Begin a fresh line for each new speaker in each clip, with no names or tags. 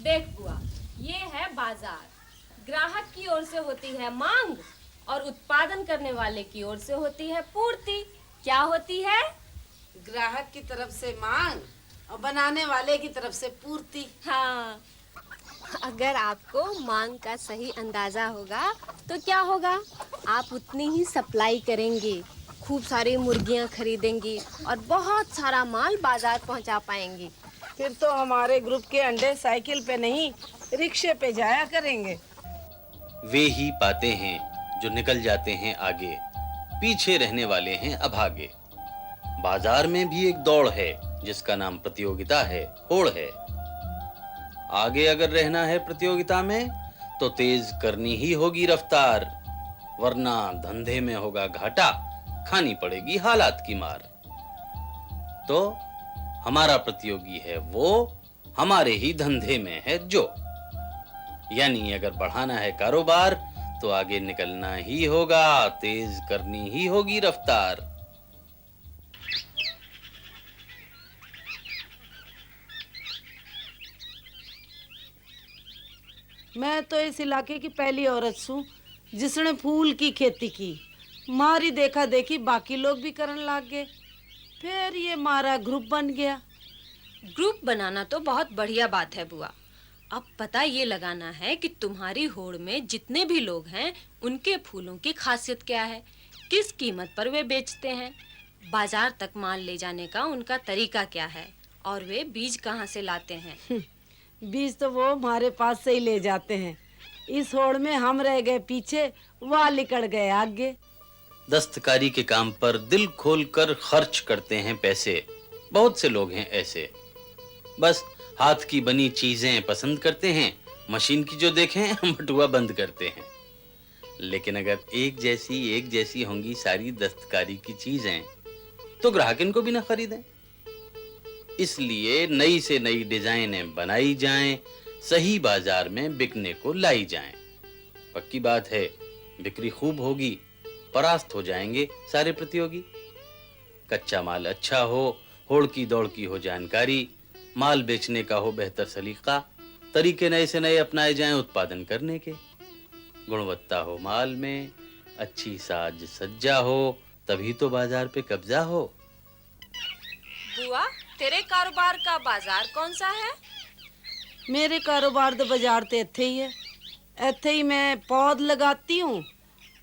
देख बुआ, ये है बाजार। ग्राहक की ओर से होती है मांग और उत्पादन करने वाले की ओर से होती है पूर्ति। क्या होती है?
ग्राहक की तरफ से मांग और बनाने वाले की तरफ से पूर्ति।
हाँ, अगर आपको मांग का सही अंदाजा होगा तो क्या होगा, आप उतनी ही सप्लाई करेंगे, खूब सारी मुर्गियां खरीदेंगी और बहुत सारा माल बाजार पहुंचा पाएंगी।
फिर तो हमारे ग्रुप के अंडे साइकिल पे नहीं रिक्शे पे जाया करेंगे।
वे ही पाते हैं जो निकल जाते हैं आगे, पीछे रहने वाले हैं अभागे। बाजार में भी एक दौड़ है जिसका नाम प्रतियोगिता है, होड़ है। आगे अगर रहना है प्रतियोगिता में तो तेज करनी ही होगी रफ्तार, वरना धंधे में होगा घाटा, खानी पड़ेगी हालात की मार। तो हमारा प्रतियोगी है वो, हमारे ही धंधे में है जो। यानी अगर बढ़ाना है कारोबार तो आगे निकलना ही होगा, तेज करनी ही होगी रफ्तार।
मैं तो इस इलाके की पहली औरत हूँ जिसने फूल की खेती की। मारी देखा देखी बाकी लोग भी करने लग गए, फिर ये मारा ग्रुप बन गया।
ग्रुप बनाना तो बहुत बढ़िया बात है बुआ। अब पता ये लगाना है कि तुम्हारी होड़ में जितने भी लोग हैं उनके फूलों की खासियत क्या है, किस कीमत पर वे बेचते हैं, बाजार तक माल ले जाने का उनका तरीका क्या है और वे बीज कहाँ से लाते हैं।
बीज तो वो हमारे पास से ही ले जाते हैं। इस होड़ में हम रह गए पीछे, वह निकल गए आगे।
दस्तकारी के काम पर दिल खोलकर खर्च करते हैं पैसे, बहुत से लोग हैं ऐसे। बस हाथ की बनी चीजें पसंद करते हैं, मशीन की जो देखें बटुआ बंद करते हैं। लेकिन अगर एक जैसी होंगी सारी दस्तकारी की चीजें तो ग्राहक इनको भी ना खरीदें। इसलिए नई से नई डिजाइनें बनाई जाएं, सही बाजार में बिकने को लाई जाएं। पक्की बात है, बिक्री खूब होगी, परास्त हो जाएंगे सारे प्रतियोगी। कच्चा माल अच्छा हो, होड़ की दौड़ की हो जानकारी, माल बेचने का हो बेहतर सलीका, तरीके नए से नए अपनाए जाएं उत्पादन करने के, गुणवत्ता हो माल में, अच्छी साज सज्जा हो, तभी तो बाजार पे कब्जा हो।
बुआ, तेरे कारोबार का बाजार कौन सा है?
मेरे कारोबार दा बाजार तो इत्थे ही है। इत्थे ही मैं पौध लगाती हूँ,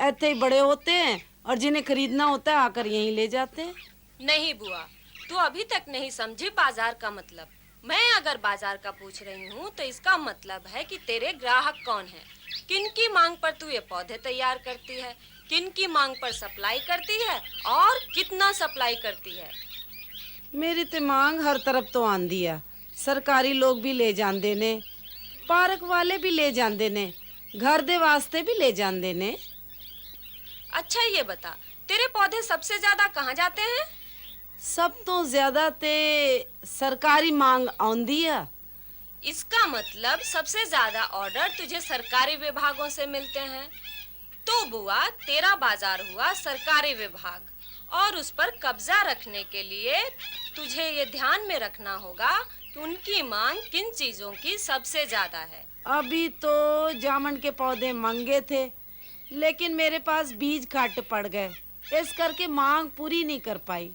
इत्थे ही बड़े होते हैं और जिन्हें खरीदना होता है आकर यहीं ले जाते हैं।
नहीं बुआ, तू अभी तक नहीं समझी बाजार का मतलब। मैं अगर बाजार का पूछ रही हूँ तो इसका मतलब है कि तेरे ग्राहक कौन हैं, किन की मांग पर तू ये पौधे तैयार करती है, किन की मांग पर सप्लाई करती है और कितना सप्लाई करती है।
मेरी ते मांग हर तरफ तो आंदी है। सरकारी लोग भी ले जाते ने, पार्क वाले भी ले जाते ने, घर दे वास्ते भी ले जाते ने।
अच्छा ये बता, तेरे पौधे सबसे ज्यादा कहाँ जाते हैं?
सब तो ज्यादा ते सरकारी मांग आंदी है।
इसका मतलब सबसे ज्यादा ऑर्डर तुझे सरकारी विभागों से मिलते हैं। तो बुआ, तेरा बाजार हुआ सरकारी विभाग और उस पर कब्जा रखने के लिए तुझे ये ध्यान में रखना होगा कि उनकी मांग किन चीजों की सबसे ज्यादा है।
अभी तो जामुन के पौधे महंगे थे, लेकिन मेरे पास बीज घट पड़ गए, इस करके मांग पूरी नहीं कर पाई।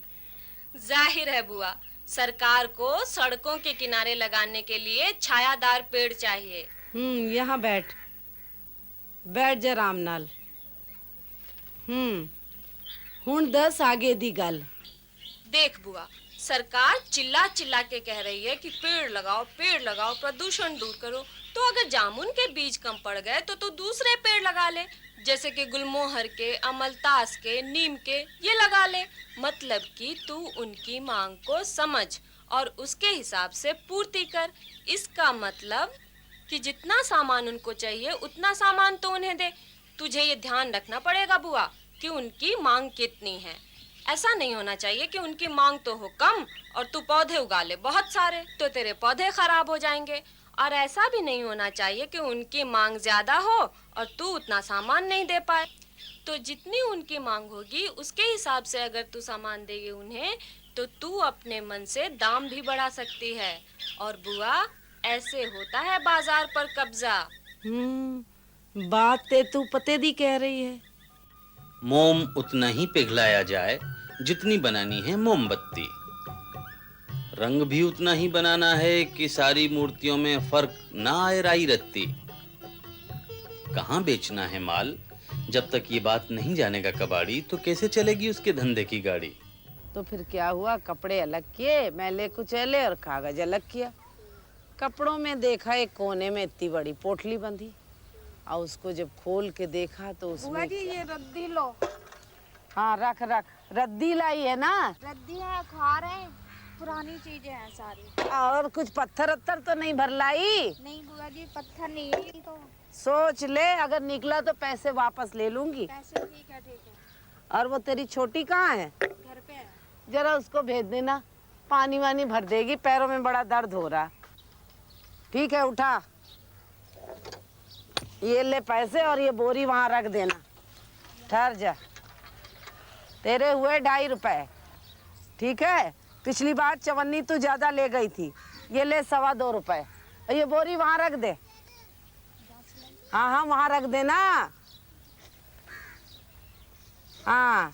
जाहिर है बुआ, सरकार को सड़कों के किनारे लगाने के लिए छायादार पेड़ चाहिए।
यहाँ बैठ बैठ जा राम नाल। हुण दस आगे दी गल।
देख बुआ, सरकार चिल्ला चिल्ला के कह रही है कि पेड़ लगाओ, प्रदूषण दूर करो। तो अगर जामुन के बीज कम पड़ गए तो तू दूसरे पेड़ लगा ले, जैसे कि गुलमोहर के, अमलतास के, नीम के, ये लगा ले। मतलब कि तू उनकी मांग को समझ और उसके हिसाब से पूर्ति कर। इसका मतलब कि जितना सामान उनको चाहिए उतना सामान तो उन्हें दे। तुझे ये ध्यान रखना पड़ेगा बुआ कि उनकी मांग कितनी है। ऐसा नहीं होना चाहिए कि उनकी मांग तो हो कम और तू पौधे उगा ले बहुत सारे, तो तेरे पौधे खराब हो जाएंगे। और ऐसा भी नहीं होना चाहिए कि उनकी मांग ज्यादा हो और तू उतना सामान नहीं दे पाए। तो जितनी उनकी मांग होगी उसके हिसाब से अगर तू सामान देगी उन्हें, तो तू अपने मन से दाम भी बढ़ा सकती है। और बुआ, ऐसे होता है बाजार पर कब्जा।
बात ते तू पते दी कह रही है।
मोम उतना ही पिघलाया जाए जितनी बनानी है मोमबत्ती। रंग भी उतना ही बनाना है कि सारी मूर्तियों में फर्क ना आए राई रत्ती। कहाँ बेचना है माल, जब तक ये बात नहीं जानेगा कबाड़ी तो कैसे चलेगी उसके धंधे की गाड़ी।
तो फिर क्या हुआ, कपड़े अलग किए, मैले कुचैले और कागज अलग किया। कपड़ों में देखा एक कोने में इतनी बड़ी पोटली बंधी, और उसको जब खोल के देखा तो उसमें
जी ये रद्दी लो।
हाँ रख रख, रद्दी लाई है ना?
रद्दी है, खार है, पुरानी चीजें हैं सारी।
और कुछ पत्थर अत्थर तो नहीं भर लाई?
नहीं बुआ जी, पत्थर नहीं है तो।
सोच ले, अगर निकला तो पैसे वापस ले लूंगी।
पैसे ठीक है।
और वो तेरी छोटी कहाँ है?
घर पे है।
जरा उसको भेज देना, पानी वानी भर देगी, पैरों में बड़ा दर्द हो रहा। ठीक है, उठा, ये ले पैसे और ये बोरी वहां रख देना। ठहर जा, तेरे हुए 2.5 रुपए। ठीक है, पिछली बार चवन्नी तू ज्यादा ले गई थी, ये ले 2.25 रुपए। और ये बोरी वहां रख दे। हाँ हाँ वहां रख देना। हाँ,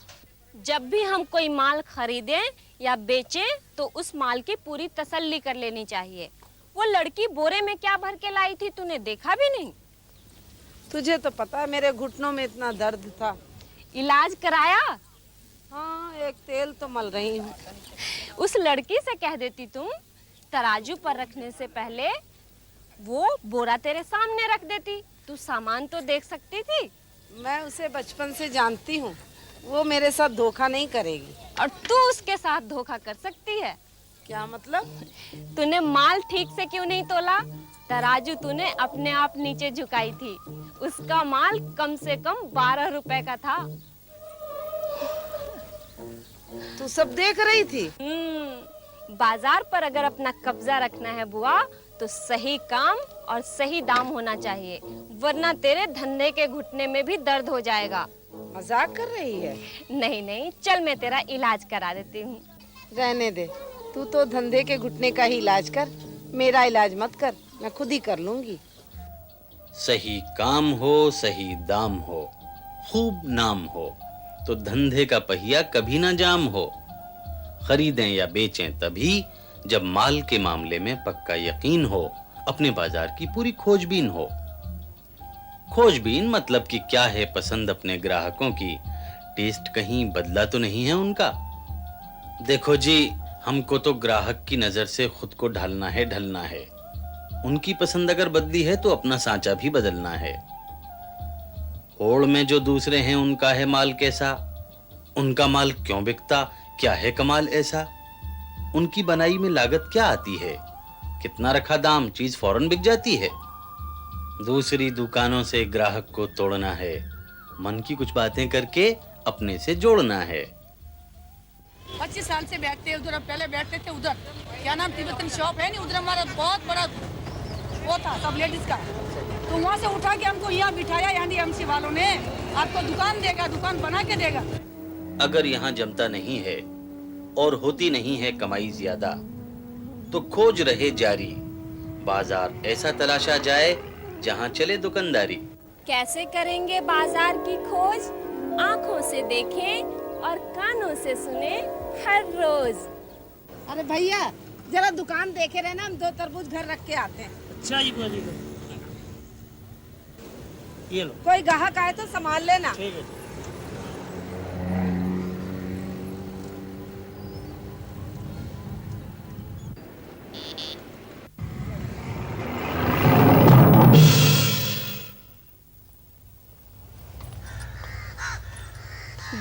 जब भी हम कोई माल खरीदें या बेचें तो उस माल की पूरी तसल्ली कर लेनी चाहिए। वो लड़की बोरे में क्या भर के लाई थी, तूने देखा भी नहीं?
तुझे तो पता है मेरे घुटनों में इतना दर्द था।
इलाज कराया?
हाँ, एक तेल तो मल रही हूँ।
उस लड़की से कह देती तुम, तराजू पर रखने से पहले वो बोरा तेरे सामने रख देती, तू सामान तो देख सकती थी।
मैं उसे बचपन से जानती हूँ, वो मेरे साथ धोखा नहीं करेगी।
और तू उसके साथ धोखा कर सकती है।
क्या मतलब?
तूने माल ठीक से क्यों नहीं तोला? तराजू तूने अपने आप नीचे झुकाई थी, उसका माल कम से कम 12 रुपए का था।
तू सब देख रही थी?
बाजार पर अगर अपना कब्जा रखना है बुआ तो सही काम और सही दाम होना चाहिए, वरना तेरे धंधे के घुटने में भी दर्द हो जाएगा।
मजाक कर रही है?
नहीं नहीं, चल मैं तेरा इलाज करा देती हूँ।
रहने दे, तू तो धंधे के घुटने का ही इलाज कर, मेरा इलाज मत कर, मैं खुद ही कर लूंगी।
सही काम हो, सही दाम हो, खूब नाम हो तो धंधे का पहिया कभी ना जाम हो। खरीदें या बेचें तभी जब माल के मामले में पक्का यकीन हो, अपने बाजार की पूरी खोजबीन हो। खोजबीन मतलब कि क्या है पसंद अपने ग्राहकों की, टेस्ट कहीं बदला तो नहीं है उनका। देखो जी, हमको तो ग्राहक की नजर से खुद को ढालना है, ढलना है। उनकी पसंद अगर बदली है तो अपना सांचा भी बदलना है। होड़ में जो दूसरे हैं उनका है माल कैसा, उनका माल क्यों बिकता, क्या है कमाल ऐसा, उनकी बनाई में लागत क्या आती है, कितना रखा दाम, चीज फौरन बिक जाती है। दूसरी दुकानों से ग्राहक को तोड़ना है, मन की कुछ बातें करके अपने से जोड़ना है।
25 साल से बैठते हैं उधर, पहले बैठते थे उधर, क्या नाम तिब्बतन शॉप है नहीं, उधर हमारा बहुत बड़ा वो था सब लेडीज का, तो वहाँ से उठा के हमको यहाँ बिठाया एनडीएमसी वालों ने। आपको दुकान देगा, दुकान बना के देगा।
अगर यहाँ जमता नहीं है और होती नहीं है कमाई ज्यादा तो खोज रहे जारी, बाजार ऐसा तलाशा जाए जहाँ चले दुकानदारी।
कैसे करेंगे बाजार की खोज? आंखों से देखें और कानों से सुने हर रोज।
अरे भैया जरा दुकान देखे रहना, हम 2 तरबूज घर रख के आते हैं।
अच्छा जी बुआ जी, ये लो।
कोई ग्राहक आए तो संभाल लेना।
ठीक है।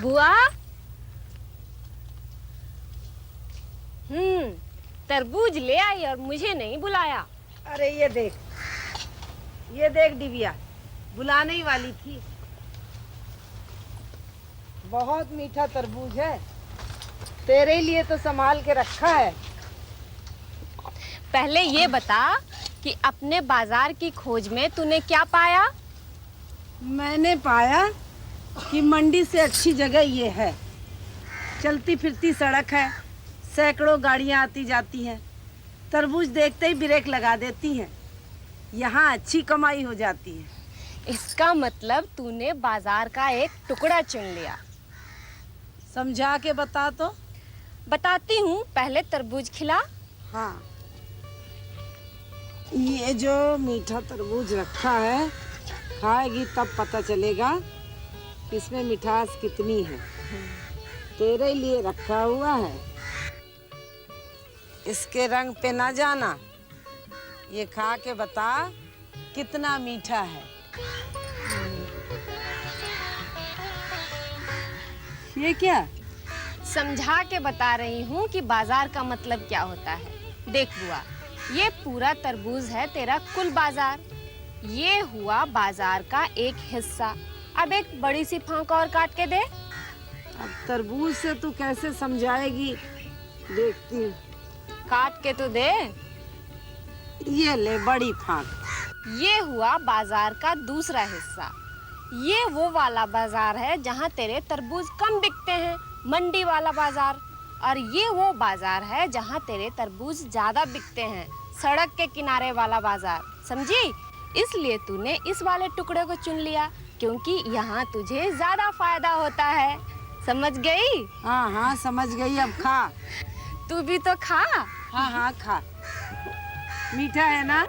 बुआ, तरबूज ले आई और मुझे नहीं बुलाया।
अरे ये देख डिबिया, बुलाने ही वाली थी। बहुत मीठा तरबूज है, तेरे लिए तो संभाल के रखा है।
पहले ये बता कि अपने बाजार की खोज में तूने क्या पाया?
मैंने पाया कि मंडी से अच्छी जगह ये है, चलती फिरती सड़क है, सैकड़ों गाड़ियां आती जाती हैं, तरबूज देखते ही ब्रेक लगा देती हैं। यहाँ अच्छी कमाई हो जाती है।
इसका मतलब तूने बाजार का एक टुकड़ा चुन लिया।
समझा के बता तो।
बताती हूँ, पहले तरबूज खिला।
हाँ, ये जो मीठा तरबूज रखा है, खाएगी तब पता चलेगा कि इसमें मिठास कितनी है। तेरे लिए रखा हुआ है, इसके रंग पे ना जाना। ये खा के बता कितना मीठा है। ये क्या?
समझा के बता रही हूँ कि बाजार का मतलब क्या होता है। देख बुआ, ये पूरा तरबूज है तेरा कुल बाजार। ये हुआ बाजार का एक हिस्सा। अब एक बड़ी सी फांक और काट के दे।
अब तरबूज से तू कैसे समझाएगी, देखती हूँ।
काट के तो दे।
ये ले बड़ी फांक।
ये हुआ बाजार का दूसरा हिस्सा। ये वो वाला बाजार है जहाँ तेरे तरबूज कम बिकते हैं, मंडी वाला बाजार। और ये वो बाजार है जहाँ तेरे तरबूज ज्यादा बिकते हैं, सड़क के किनारे वाला बाजार। समझी? इसलिए तूने इस वाले टुकड़े को चुन लिया, क्योंकि यहाँ तुझे ज्यादा फायदा होता है। समझ गई?
हाँ हाँ समझ गई। अब खा।
तू भी तो खा।
हाँ हाँ खा। मीठा है ना?